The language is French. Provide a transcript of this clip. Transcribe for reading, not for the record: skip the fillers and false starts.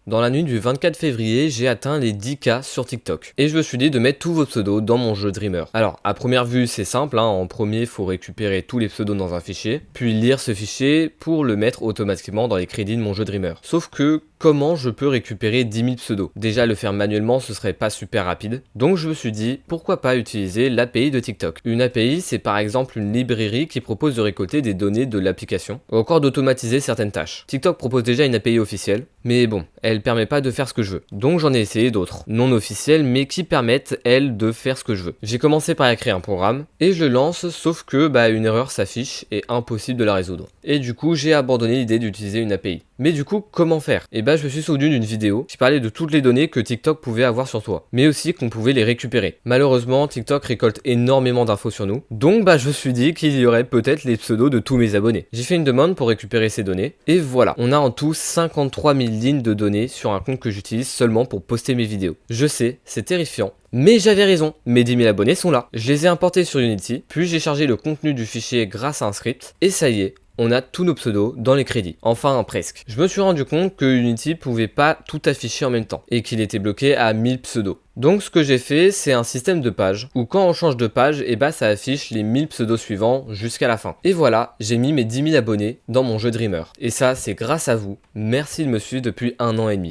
Dans la nuit du 24 février, j'ai atteint les 10K sur TikTok. Et je me suis dit de mettre tous vos pseudos dans mon jeu Dreamer. Alors, à première vue, c'est simple, en premier, il faut récupérer tous les pseudos dans un fichier, puis lire ce fichier pour le mettre automatiquement dans les crédits de mon jeu Dreamer. Sauf que, comment je peux récupérer 10 000 pseudos? Déjà, le faire manuellement, ce serait pas super rapide. Donc je me suis dit, pourquoi pas utiliser l'API de TikTok? Une API, c'est par exemple une librairie qui propose de récolter des données de l'application, ou encore d'automatiser certaines tâches. TikTok propose déjà une API officielle, mais bon, elle permet pas de faire ce que je veux. Donc j'en ai essayé d'autres, non officielles, mais qui permettent, elles, de faire ce que je veux. J'ai commencé par écrire un programme, et je le lance, sauf que une erreur s'affiche et impossible de la résoudre. Et du coup, j'ai abandonné l'idée d'utiliser une API. Mais du coup, comment faire? Je me suis souvenu d'une vidéo qui parlait de toutes les données que TikTok pouvait avoir sur toi, mais aussi qu'on pouvait les récupérer. Malheureusement, TikTok récolte énormément d'infos sur nous, donc je me suis dit qu'il y aurait peut-être les pseudos de tous mes abonnés. J'ai fait une demande pour récupérer ces données, et voilà, on a en tout 53 000 lignes de données sur un compte que j'utilise seulement pour poster mes vidéos. Je sais, c'est terrifiant, mais j'avais raison, mes 10 000 abonnés sont là. Je les ai importés sur Unity, puis j'ai chargé le contenu du fichier grâce à un script, et ça y est, on a tous nos pseudos dans les crédits. Enfin, presque. Je me suis rendu compte que Unity pouvait pas tout afficher en même temps et qu'il était bloqué à 1000 pseudos. Donc ce que j'ai fait, c'est un système de page où quand on change de page, ça affiche les 1000 pseudos suivants jusqu'à la fin. Et voilà, j'ai mis mes 10 000 abonnés dans mon jeu Dreamer. Et ça, c'est grâce à vous. Merci de me suivre depuis 1 an et demi.